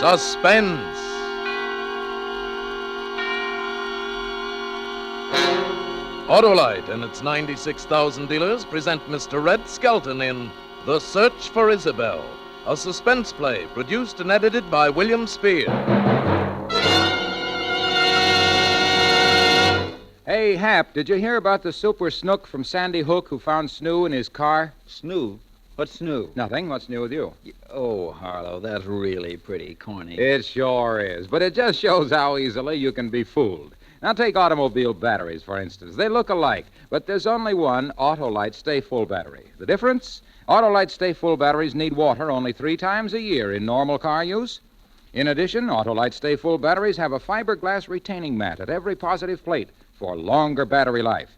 Suspense. Autolite and its 96,000 dealers present Mr. Red Skelton in The Search for Isabel, a suspense play produced and edited by William Spear. Hey, Hap, did you hear about the super snook from Sandy Hook who found Snoo in his car? Snoo? What's Snoo? Nothing. What's new with you? Oh, Harlow, that's really pretty corny. It sure is, but it just shows how easily you can be fooled. Now, take automobile batteries, for instance. They look alike, but there's only one Autolite Stay Full battery. The difference? Autolite Stay Full batteries need water only 3 times a year in normal car use. In addition, Autolite Stay Full batteries have a fiberglass retaining mat at every positive plate for longer battery life.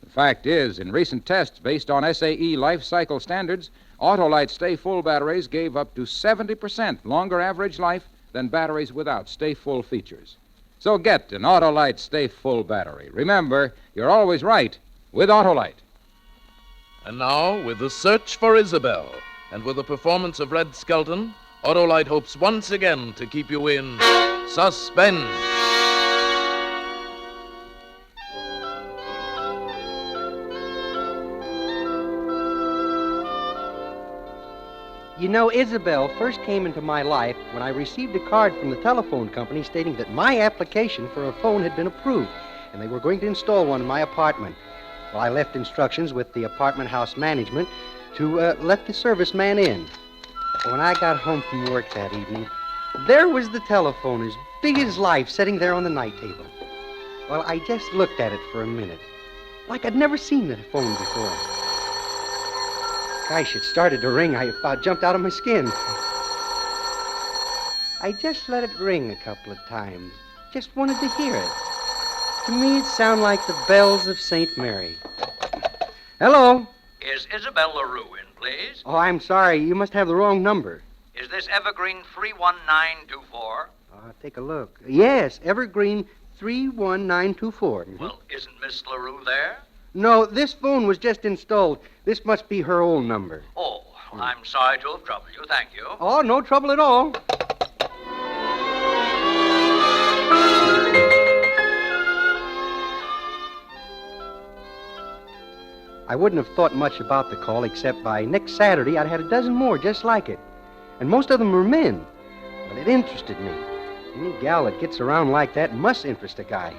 The fact is, in recent tests based on SAE life cycle standards, Autolite Stay Full batteries gave up to 70% longer average life than batteries without Stay Full features. So get an Autolite Stay Full battery. Remember, you're always right with Autolite. And now, with The Search for Isabel, and with the performance of Red Skelton, Autolite hopes once again to keep you in suspense. You know, Isabel first came into my life when I received a card from the telephone company stating that my application for a phone had been approved, and they were going to install one in my apartment. Well, I left instructions with the apartment house management to let the serviceman in. When I got home from work that evening, there was the telephone, as big as life, sitting there on the night table. Well, I just looked at it for a minute, like I'd never seen the phone before. Gosh, it started to ring. I about jumped out of my skin. I just let it ring a couple of times. Just wanted to hear it. To me, it sounded like the bells of St. Mary. Hello? Is Isabel LaRue in, please? Oh, I'm sorry. You must have the wrong number. Is this Evergreen 31924? Take a look. Yes, Evergreen 31924. Well, isn't Miss LaRue there? No, this phone was just installed. This must be her old number. Oh, well, I'm sorry to have troubled you. Thank you. Oh, no trouble at all. I wouldn't have thought much about the call, except by next Saturday I'd had a dozen more just like it. And most of them were men. But it interested me. Any gal that gets around like that must interest a guy.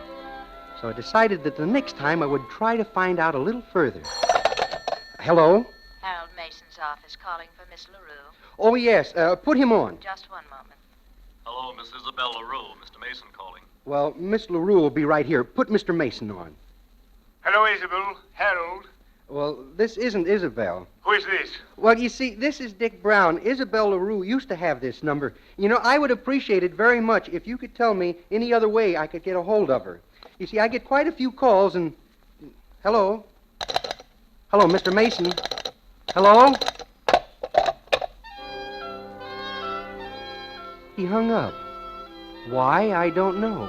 So I decided that the next time I would try to find out a little further. Hello? Harold Mason's office calling for Miss LaRue. Oh, yes. Put him on. Just one moment. Hello, Miss Isabel LaRue. Mr. Mason calling. Well, Miss LaRue will be right here. Put Mr. Mason on. Hello, Isabel. Harold. Well, this isn't Isabel. Who is this? Well, you see, this is Dick Brown. Isabel LaRue used to have this number. You know, I would appreciate it very much if you could tell me any other way I could get a hold of her. You see, I get quite a few calls and... Hello? Hello, Mr. Mason? Hello? He hung up. Why, I don't know.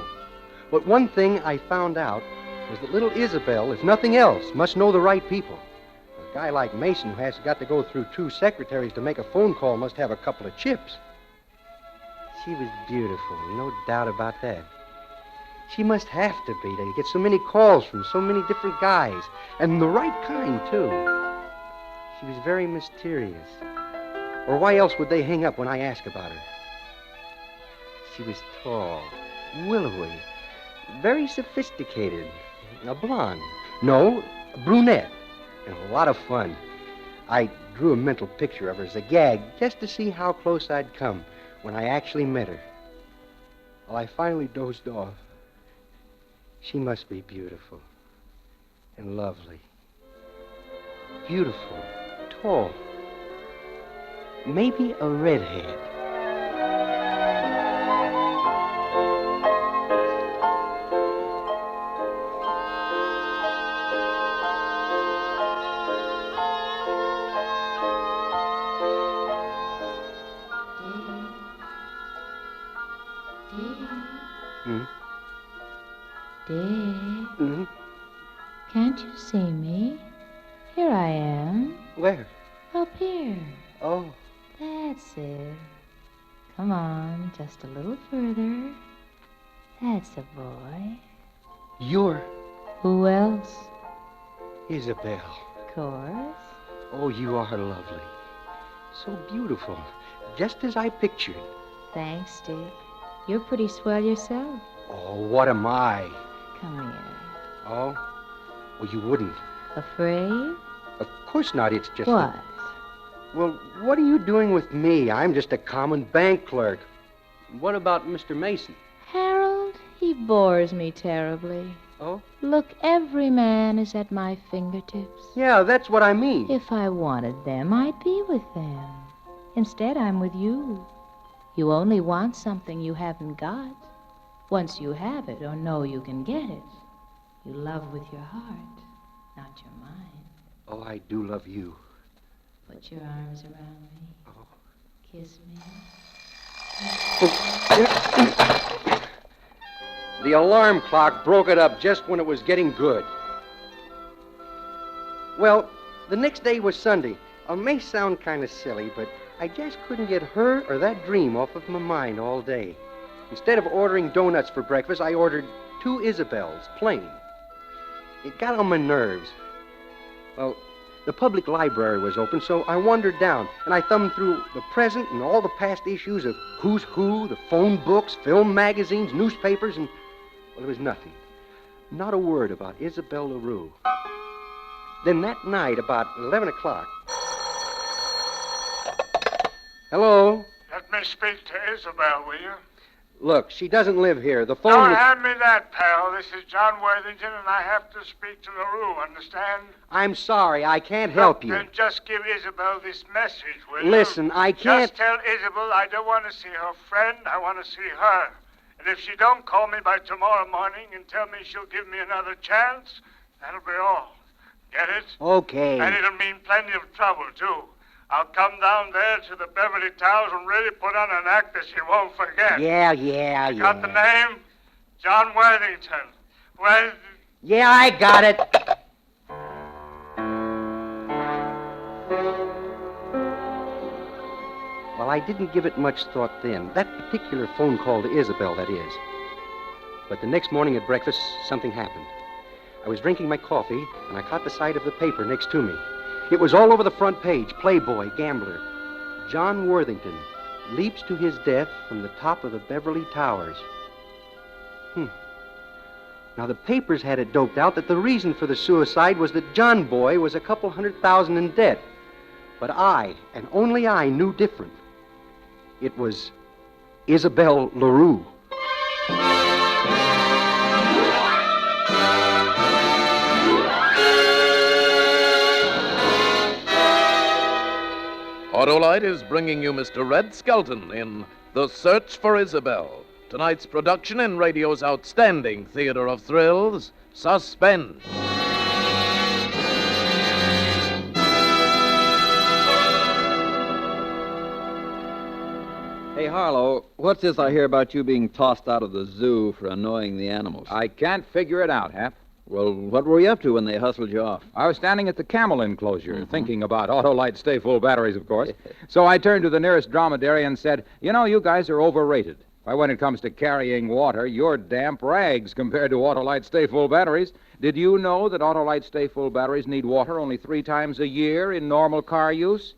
But one thing I found out was that little Isabel, if nothing else, must know the right people. A guy like Mason, who has got to go through 2 secretaries to make a phone call, must have a couple of chips. She was beautiful, no doubt about that. She must have to be to get so many calls from so many different guys, and the right kind, too. She was very mysterious. Or why else would they hang up when I asked about her? She was tall, willowy, very sophisticated. A blonde. No, a brunette. And a lot of fun. I drew a mental picture of her as a gag just to see how close I'd come when I actually met her. Well, I finally dozed off. She must be beautiful and lovely. Beautiful, tall. Maybe a redhead. Dick, Mm-hmm. can't you see me? Here I am. Where? Up here. Oh. That's it. Come on, just a little further. That's a boy. You're Who else? Isabel. Of course. Oh, you are lovely. So beautiful. Just as I pictured. Thanks, Stick. You're pretty swell yourself. Oh, what am I? Come here. Oh? Well, you wouldn't. Afraid? Of course not. It's just... What? Well, what are you doing with me? I'm just a common bank clerk. What about Mr. Mason? Harold, he bores me terribly. Oh? Look, every man is at my fingertips. Yeah, that's what I mean. If I wanted them, I'd be with them. Instead, I'm with you. You only want something you haven't got. Once you have it or know you can get it, you love with your heart, not your mind. Oh, I do love you. Put your arms around me. Oh. Kiss me. The alarm clock broke it up just when it was getting good. Well, the next day was Sunday. It may sound kind of silly, but I just couldn't get her or that dream off of my mind all day. Instead of ordering donuts for breakfast, I ordered 2 Isabels, plain. It got on my nerves. Well, the public library was open, so I wandered down, and I thumbed through the present and all the past issues of Who's Who, the phone books, film magazines, newspapers, and, well, there was nothing. Not a word about Isabel LaRue. Then that night, about 11 o'clock... Hello? Let me speak to Isabel, will you? Look, she doesn't live here. The phone... Don't was- hand me that, pal. This is John Worthington, and I have to speak to LaRue, understand? I'm sorry, I can't help you. Then just give Isabel this message, will you? Listen, I can't... Just tell Isabel I don't want to see her friend, I want to see her. And if she don't call me by tomorrow morning and tell me she'll give me another chance, that'll be all. Get it? Okay. And it'll mean plenty of trouble, too. I'll come down there to the Beverly Towers and really put on an act that she won't forget. Yeah. Got the name? John Worthington. Well... Yeah, I got it. Well, I didn't give it much thought then. That particular phone call to Isabel, that is. But the next morning at breakfast, something happened. I was drinking my coffee, and I caught the sight of the paper next to me. It was all over the front page. Playboy, gambler. John Worthington leaps to his death from the top of the Beverly Towers. Now, the papers had it doped out that the reason for the suicide was that John Boy was a couple $100,000 in debt. But I, and only I, knew different. It was Isabel LaRue. Autolite is bringing you Mr. Red Skelton in The Search for Isabel, tonight's production in radio's outstanding theater of thrills, Suspense. Hey, Harlow, what's this I hear about you being tossed out of the zoo for annoying the animals? I can't figure it out, Hap. Well, what were you up to when they hustled you off? I was standing at the camel enclosure, thinking about Autolite Stay Full batteries, of course. So I turned to the nearest dromedary and said, you know, you guys are overrated. Why, when it comes to carrying water, you're damp rags compared to Autolite Stay Full batteries. Did you know that Autolite Stay Full batteries need water only 3 times a year in normal car use?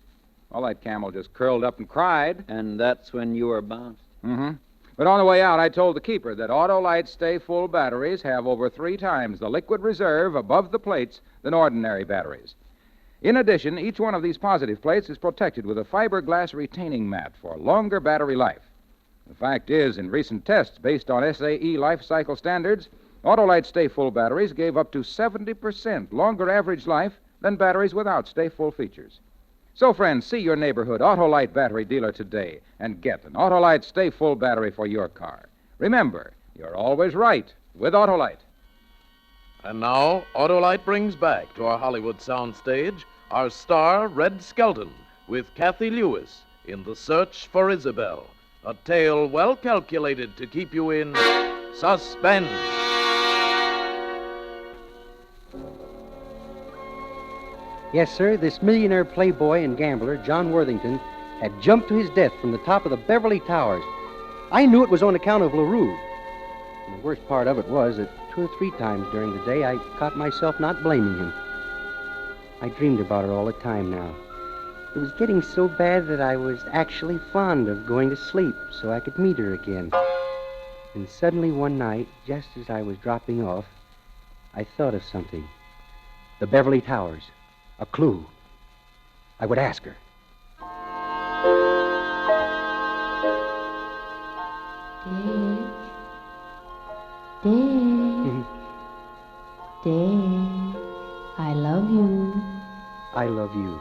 Well, that camel just curled up and cried. And that's when you were bounced? Mm-hmm. But on the way out, I told the keeper that Autolite Stay Full batteries have over 3 times the liquid reserve above the plates than ordinary batteries. In addition, each one of these positive plates is protected with a fiberglass retaining mat for longer battery life. The fact is, in recent tests based on SAE life cycle standards, Autolite Stay Full batteries gave up to 70% longer average life than batteries without Stay Full features. So, friends, see your neighborhood Autolite battery dealer today and get an Autolite Stay Full battery for your car. Remember, you're always right with Autolite. And now, Autolite brings back to our Hollywood soundstage our star, Red Skelton, with Kathy Lewis in The Search for Isabel, a tale well calculated to keep you in suspense. Yes, sir, this millionaire playboy and gambler, John Worthington, had jumped to his death from the top of the Beverly Towers. I knew it was on account of LaRue. And the worst part of it was that 2 or 3 times during the day I caught myself not blaming him. I dreamed about her all the time now. It was getting so bad that I was actually fond of going to sleep so I could meet her again. And suddenly one night, just as I was dropping off, I thought of something. The Beverly Towers. A clue. I would ask her. Dick. Dick. I love you. I love you.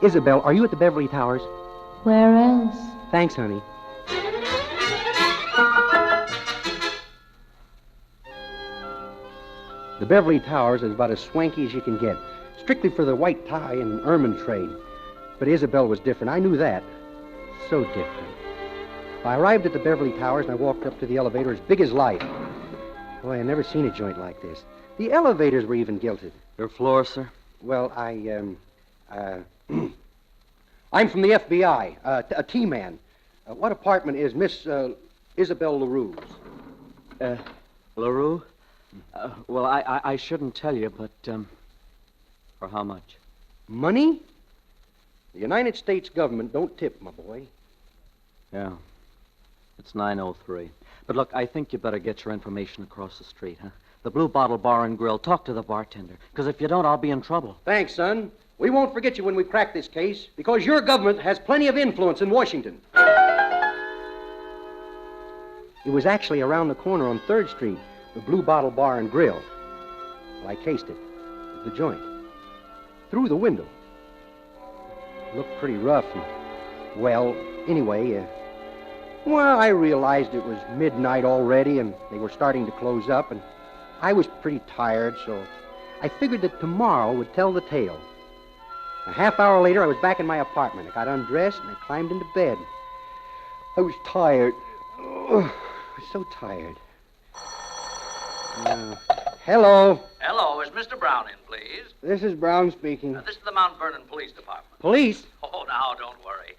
Isabel, are you at the Beverly Towers? Where else? Thanks, honey. The Beverly Towers is about as swanky as you can get. Strictly for the white tie and ermine trade. But Isabel was different. I knew that. So different. I arrived at the Beverly Towers and I walked up to the elevator as big as life. Boy, I'd never seen a joint like this. The elevators were even gilded. Your floor, sir? Well, I'm from the FBI, a T-man. What apartment is Miss Isabel LaRue's? LaRue? Well, I shouldn't tell you, but, for how much? Money? The United States government don't tip, my boy. Yeah. It's 903. But look, I think you better get your information across the street, huh? The Blue Bottle Bar and Grill. Talk to the bartender. Because if you don't, I'll be in trouble. Thanks, son. We won't forget you when we crack this case, because your government has plenty of influence in Washington. It was actually around the corner on 3rd Street, the Blue Bottle Bar and Grill. Well, I cased it. The joint. Through the window. It looked pretty rough. And, well, anyway, I realized it was midnight already, and they were starting to close up, and I was pretty tired, so I figured that tomorrow would tell the tale. A half hour later, I was back in my apartment. I got undressed, and I climbed into bed. I was tired. Oh, I was so tired. Hello. Hello, is Mr. Brown in, please? This is Brown speaking. This is the Mount Vernon Police Department. Police? Oh, now, don't worry.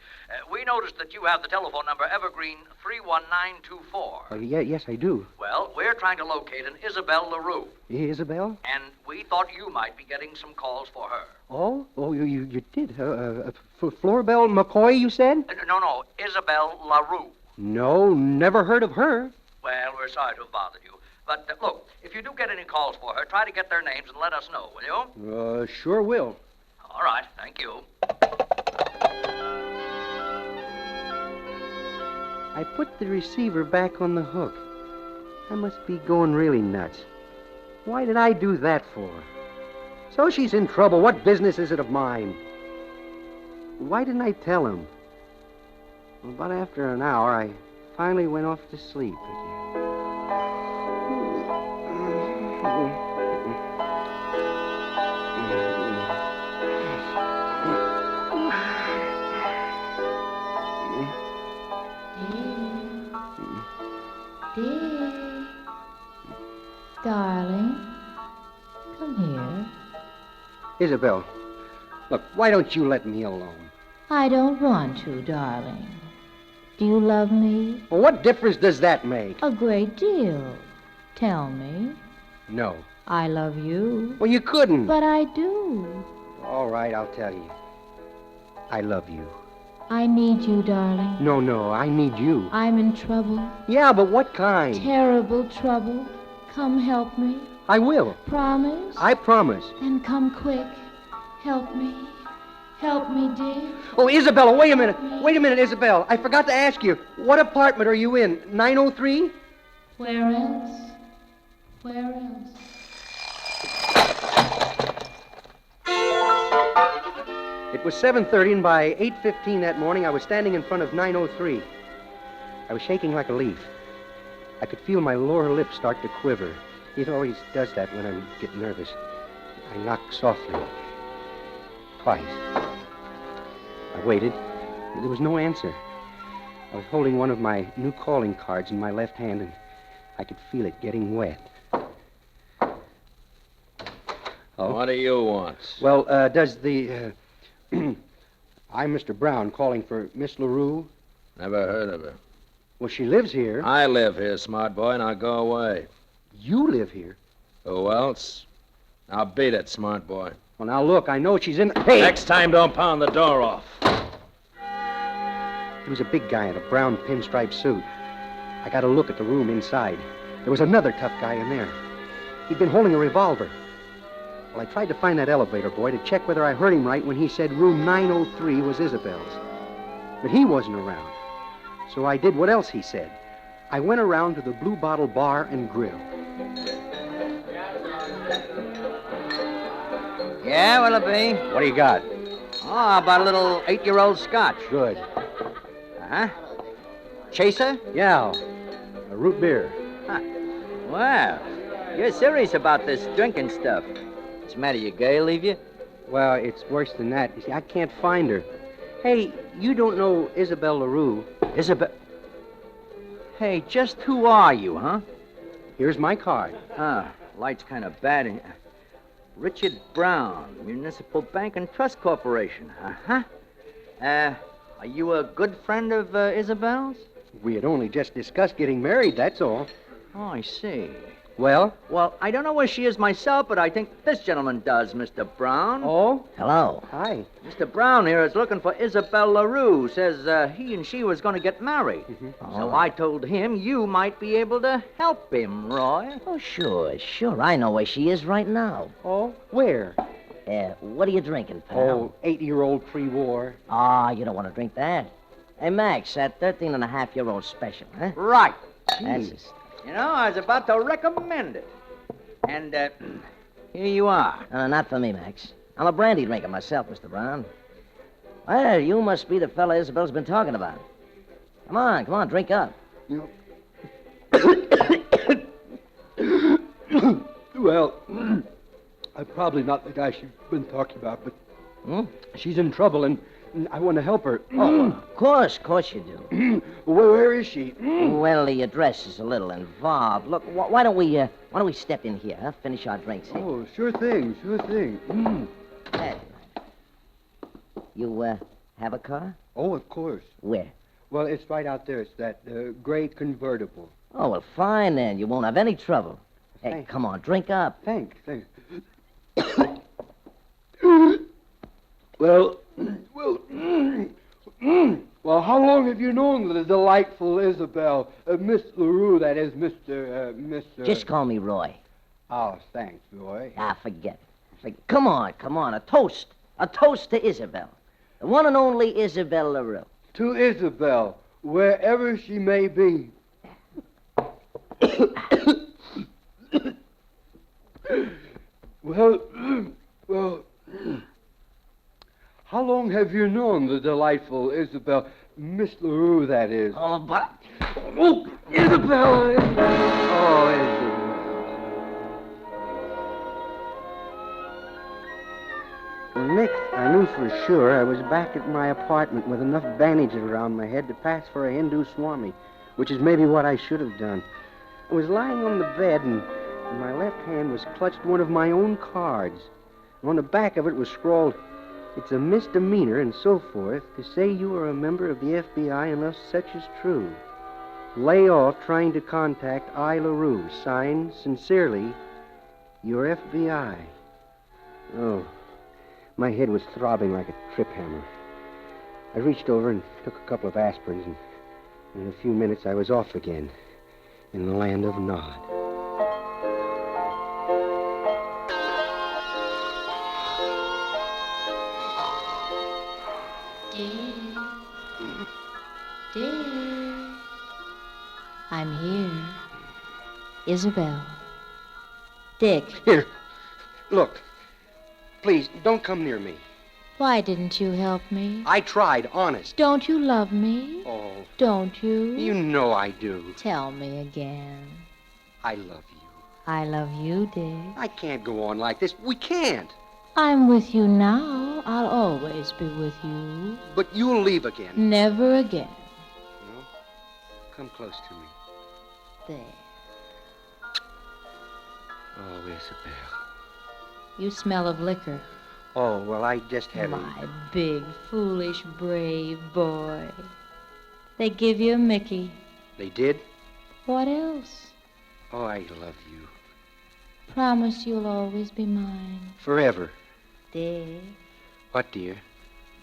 We noticed that you have the telephone number Evergreen 31924. Yes, I do. Well, we're trying to locate an Isabel LaRue, Isabel? and we thought you might be getting some calls for her. Oh, you did. Florbell McCoy, you said? No, Isabel LaRue. No, never heard of her. Well, we're sorry to have bothered you. But, look, if you do get any calls for her, try to get their names and let us know, will you? Sure will. All right, thank you. I put the receiver back on the hook. I must be going really nuts. Why did I do that for? So she's in trouble. What business is it of mine? Why didn't I tell him? Well, about after an hour, I finally went off to sleep again. Dick. Darling, come here. Isabel, look, why don't you let me alone? I don't want to, darling. Do you love me? Well, what difference does that make? A great deal. Tell me. No. I love you. Well, you couldn't. But I do. All right, I'll tell you. I love you. I need you, darling. No, I need you. I'm in trouble. Yeah, but what kind? Terrible trouble. Come help me. I will. Promise? I promise. Then come quick. Help me. Help me, Dick. Oh, Isabella, wait a minute. Wait a minute, Isabel. I forgot to ask you. What apartment are you in? 903? Where else? Where else? It was 7:30, and by 8:15 that morning, I was standing in front of 903. I was shaking like a leaf. I could feel my lower lip start to quiver. It always does that when I get nervous. I knocked softly. Twice. I waited. There was no answer. I was holding one of my new calling cards in my left hand, and I could feel it getting wet. Oh? What do you want? Well, does the... I'm Mr. Brown calling for Miss LaRue. Never heard of her. Well, she lives here. I live here, smart boy, now go away. You live here? Who else? Now beat it, smart boy. Well, now look, I know she's in... Hey! Next time, don't pound the door off. He was a big guy in a brown pinstripe suit. I got a look at the room inside. There was another tough guy in there. He'd been holding a revolver. Well, I tried to find that elevator boy to check whether I heard him right when he said room 903 was Isabel's. But he wasn't around. So I did what else he said. I went around to the Blue Bottle Bar and Grill. Yeah, what'll it be? What do you got? Oh, about a little 8-year-old scotch. Good. Uh-huh. Chaser? Yeah, a root beer. Huh. Well, you're serious about this drinking stuff. What's the matter, your girl leave you? Well, it's worse than that. You see, I can't find her. Hey, you don't know Isabel LaRue. Isabel? Hey, just who are you, huh? Here's my card. Light's kind of bad in here. Richard Brown, Municipal Bank and Trust Corporation. Uh-huh. Are you a good friend of Isabel's? We had only just discussed getting married, that's all. Oh, I see. Well? Well, I don't know where she is myself, but I think this gentleman does, Mr. Brown. Oh? Hello. Hi. Mr. Brown here is looking for Isabel LaRue. Says he and she was going to get married. Mm-hmm. So I told him you might be able to help him, Roy. Oh, sure. I know where she is right now. Oh? Where? What are you drinking, pal? Oh, 8-year-old pre-war. Ah, you don't want to drink that. Hey, Max, that 13-and-a-half-year-old special, huh? Right. That's it. You know, I was about to recommend it. And, here you are. Not for me, Max. I'm a brandy drinker myself, Mr. Brown. Well, you must be the fella Isabel's been talking about. Come on, drink up. Well, I'm probably not the guy she's been talking about, but she's in trouble, and I want to help her. Oh, of course you do. Where is she? Well, the address is a little involved. Look, why don't we step in here, huh? Finish our drinks here. Oh, sure thing. Hey. You, have a car? Oh, of course. Where? Well, it's right out there. It's that gray convertible. Oh, well, fine then. You won't have any trouble. Hey, Thanks. come on, drink up. Thanks. Well, how long have you known the delightful Isabel? Miss LaRue, that is, Mr. Just call me Roy. Oh, thanks, Roy. Forget it. Come on, a toast. A toast to Isabel. The one and only Isabel LaRue. To Isabel, wherever she may be. Well, how long have you known the delightful Isabel? Miss LaRue, that is. Oh, Isabel! Oh, Isabel. Well, next, I knew for sure I was back at my apartment with enough bandages around my head to pass for a Hindu Swami, which is maybe what I should have done. I was lying on the bed, and my left hand was clutched one of my own cards. On the back of it was scrawled, "It's a misdemeanor and so forth to say you are a member of the FBI unless such is true. Lay off trying to contact I. LaRue. Signed, sincerely, your FBI." Oh, my head was throbbing like a trip hammer. I reached over and took a couple of aspirins, and in a few minutes I was off again in the land of Nod. Dear, I'm here. Isabel. Dick. Here, look. Please, don't come near me. Why didn't you help me? I tried, honest. Don't you love me? Oh, Don't you? you know I do. Tell me again. I love you. I love you, Dick. I can't go on like this. We can't. I'm with you now. I'll always be with you. But you'll leave again. Never again. No? Come close to me. There. Oh, Isabel. You smell of liquor. Oh, well, I just haven't. My big, foolish, brave boy. They give you a Mickey. They did? What else? Oh, I love you. Promise you'll always be mine. Forever. Dick, What, dear?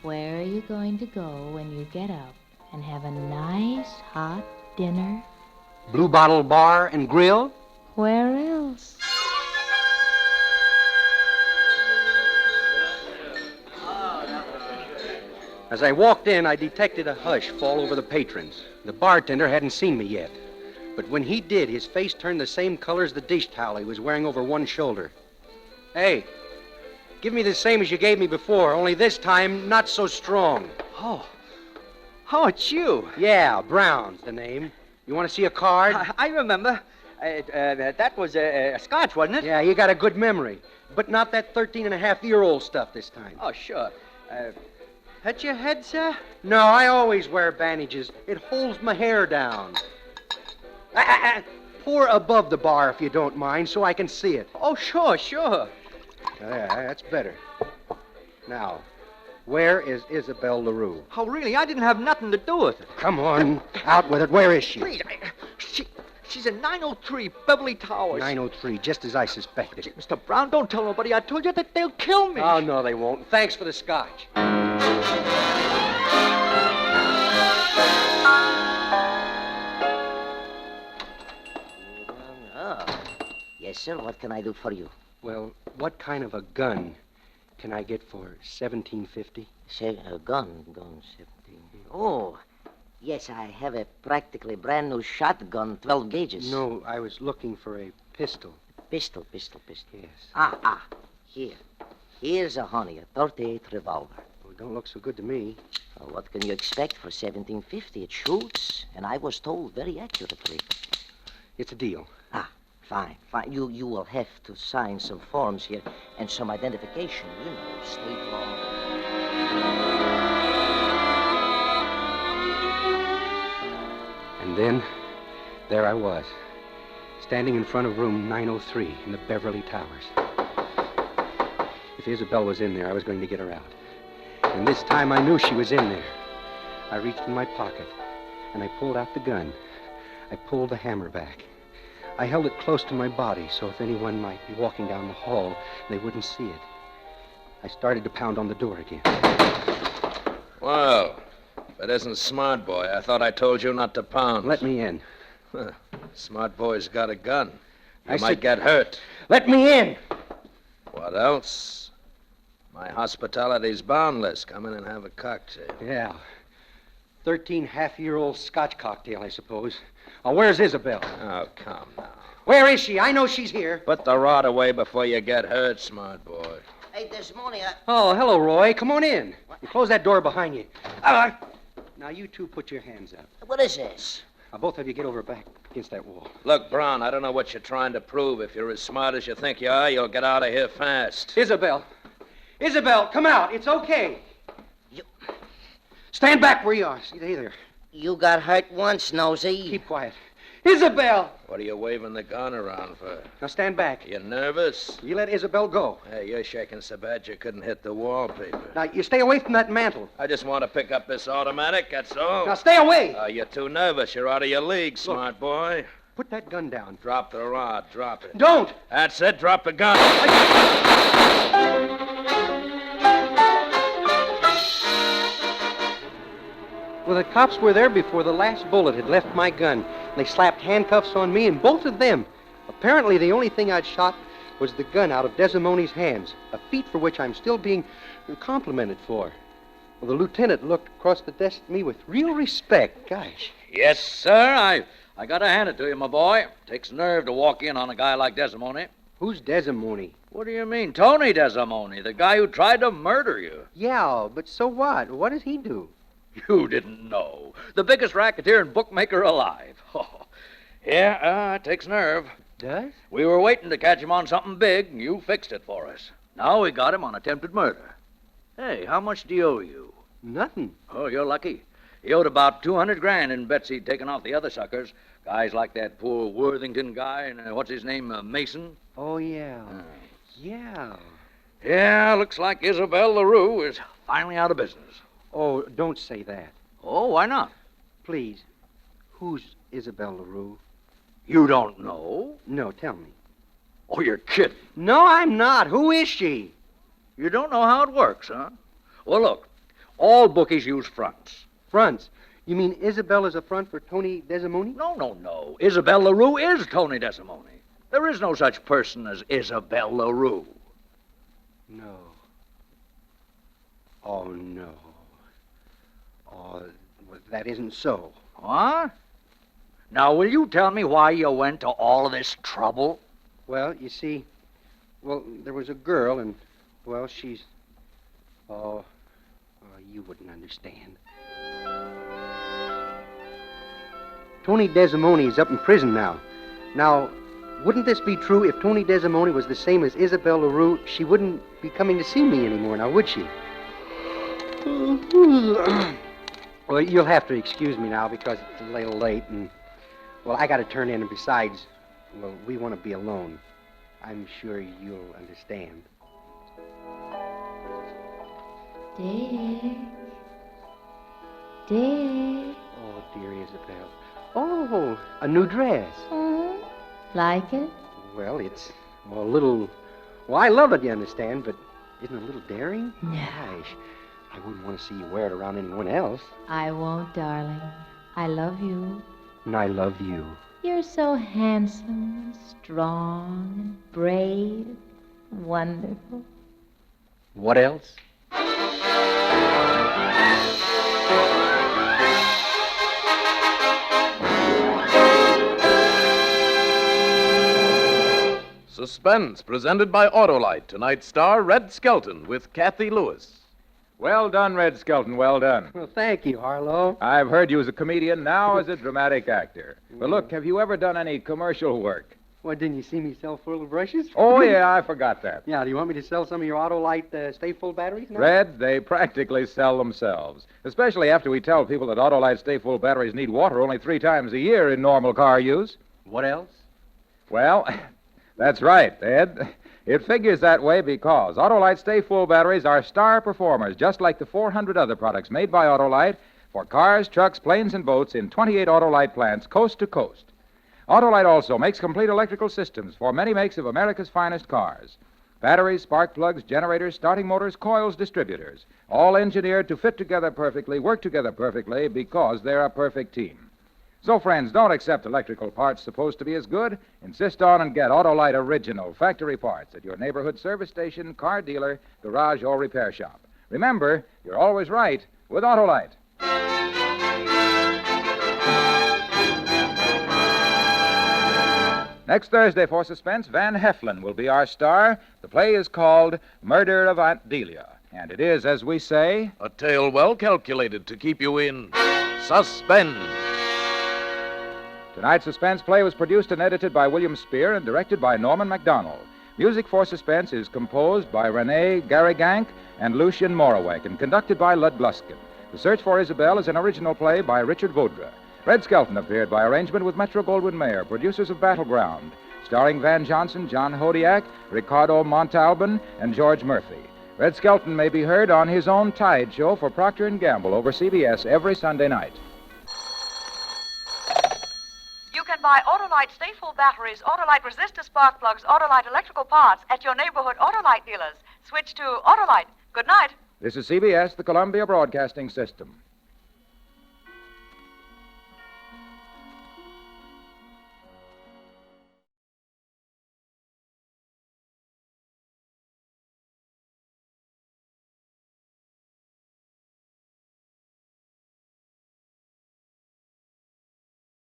where are you going to go when you get up and have a nice, hot dinner? Blue Bottle Bar and Grill? Where else? As I walked in, I detected a hush fall over the patrons. The bartender hadn't seen me yet. But when he did, his face turned the same color as the dish towel he was wearing over one shoulder. Hey, give me the same as you gave me before, only this time not so strong. Oh, it's you. Yeah, Brown's the name. You want to see a card? I remember. That was a scotch, wasn't it? Yeah, you got a good memory. But not that 13-and-a-half-year-old stuff this time. Oh, sure. Hurt your head, sir? No, I always wear bandages. It holds my hair down. Pour above the bar if you don't mind, so I can see it. Oh, sure. There, that's better. Now, where is Isabel LaRue? Oh, really? I didn't have nothing to do with it. Come on, out with it. Where is she? Please, she's in 903 Beverly Towers. 903, just as I suspected. Mr. Brown, don't tell nobody. I told you that they'll kill me. Oh, no, they won't. Thanks for the scotch. Yes, sir. What can I do for you? Well, what kind of a gun can I get for $17.50? Say, a gun, 17. Oh, yes, I have a practically brand new shotgun, 12 gauges. No, I was looking for a pistol. Pistol. Yes. Here. Here's a honey, a 38 revolver. Oh, don't look so good to me. Well, what can you expect for $17.50? It shoots, and I was told very accurately. It's a deal. Fine. You will have to sign some forms here and some identification, state law. And then, there I was, standing in front of room 903 in the Beverly Towers. If Isabel was in there, I was going to get her out. And this time I knew she was in there. I reached in my pocket, and I pulled out the gun. I pulled the hammer back. I held it close to my body, so if anyone might be walking down the hall, they wouldn't see it. I started to pound on the door again. Well, if it isn't Smart Boy, I thought I told you not to pound. Let me in. Smart Boy's got a gun. You might get hurt. Let me in! What else? My hospitality's boundless. Come in and have a cocktail. Yeah. 13-half-year-old Scotch cocktail, I suppose. Oh, where's Isabel? Oh, come now. Where is she? I know she's here. Put the rod away before you get hurt, Smart Boy. Hey, this morning Oh, hello, Roy. Come on in. And close that door behind you. Now, you two put your hands up. What is this? Now, both of you get over back against that wall. Look, Brown, I don't know what you're trying to prove. If you're as smart as you think you are, you'll get out of here fast. Isabel, come out. It's okay. You... Stand back where you are. See, there. You got hurt once, Nosy. Keep quiet. Isabel! What are you waving the gun around for? Now, stand back. You nervous? You let Isabel go. Hey, you're shaking so bad you couldn't hit the wallpaper. Now, you stay away from that mantle. I just want to pick up this automatic, that's all. Now, stay away! You're too nervous. You're out of your league, smart boy. Put that gun down. Drop the rod. Drop it. Don't! That's it. Drop the gun. Well, the cops were there before the last bullet had left my gun. They slapped handcuffs on me and both of them. Apparently, the only thing I'd shot was the gun out of Desimoni's hands, a feat for which I'm still being complimented for. Well, the lieutenant looked across the desk at me with real respect. Gosh. Yes, sir. I got to hand it to you, my boy. Takes nerve to walk in on a guy like Desimoni. Who's Desimoni? What do you mean? Tony Desimoni, the guy who tried to murder you. Yeah, but so what? What does he do? You didn't know. The biggest racketeer and bookmaker alive. Oh, yeah, it takes nerve. Does? We were waiting to catch him on something big, and you fixed it for us. Now we got him on attempted murder. Hey, how much do he owe you? Nothing. Oh, you're lucky. He owed about $200,000 in bets he'd taken off the other suckers. Guys like that poor Worthington guy and what's his name, Mason. Oh, yeah. Yeah. Yeah, looks like Isabel LaRue is finally out of business. Oh, don't say that. Oh, why not? Please. Who's Isabel LaRue? You don't know? No, tell me. Oh, you're kidding. No, I'm not. Who is she? You don't know how it works, huh? Well, look, all bookies use fronts. Fronts? You mean Isabel is a front for Tony Desimoni? No. Isabel LaRue is Tony Desimoni. There is no such person as Isabel LaRue. No. Oh, no. Oh, well, that isn't so. What? Now, will you tell me why you went to all of this trouble? Well, you see, there was a girl, and, she's... Oh, you wouldn't understand. Tony Desimoni is up in prison now. Now, wouldn't this be true if Tony Desimoni was the same as Isabel LaRue? She wouldn't be coming to see me anymore, now, would she? Well, you'll have to excuse me now because it's a little late, and, I got to turn in, and besides, we want to be alone. I'm sure you'll understand. Dick. Oh, dear Isabel. Oh, a new dress. Like it? Well, it's a little... Well, I love it, you understand, but isn't it a little daring? No. Gosh, I wouldn't want to see you wear it around anyone else. I won't, darling. I love you. And I love you. You're so handsome, strong, and brave, wonderful. What else? Suspense, presented by Autolite. Tonight's star, Red Skelton, with Kathy Lewis. Well done, Red Skelton, well done. Well, thank you, Harlow. I've heard you as a comedian, now as a dramatic actor. But look, have you ever done any commercial work? What, didn't you see me sell full of brushes? Oh, yeah, I forgot that. Yeah, do you want me to sell some of your Autolite Stay Full batteries now? Red, they practically sell themselves. Especially after we tell people that Autolite Stay Full batteries need water only 3 times a year in normal car use. What else? Well, that's right, Ed. It figures that way because Autolite Stay Full batteries are star performers, just like the 400 other products made by Autolite for cars, trucks, planes, and boats in 28 Autolite plants coast to coast. Autolite also makes complete electrical systems for many makes of America's finest cars. Batteries, spark plugs, generators, starting motors, coils, distributors, all engineered to fit together perfectly, work together perfectly because they're a perfect team. So, friends, don't accept electrical parts supposed to be as good. Insist on and get Autolite original factory parts at your neighborhood service station, car dealer, garage, or repair shop. Remember, you're always right with Autolite. Next Thursday for Suspense, Van Heflin will be our star. The play is called Murder of Aunt Delia. And it is, as we say, a tale well calculated to keep you in suspense. Tonight's Suspense play was produced and edited by William Spear and directed by Norman MacDonald. Music for Suspense is composed by Renee Garrigank and Lucien Morawek and conducted by Lud Gluskin. The Search for Isabel is an original play by Richard Vaudra. Red Skelton appeared by arrangement with Metro-Goldwyn-Mayer, producers of Battleground, starring Van Johnson, John Hodiak, Ricardo Montalban, and George Murphy. Red Skelton may be heard on his own Tide show for Procter & Gamble over CBS every Sunday night. You can buy Autolite Stay Full batteries, Autolite resistor spark plugs, Autolite electrical parts at your neighborhood Autolite dealers. Switch to Autolite. Good night. This is CBS, the Columbia Broadcasting System.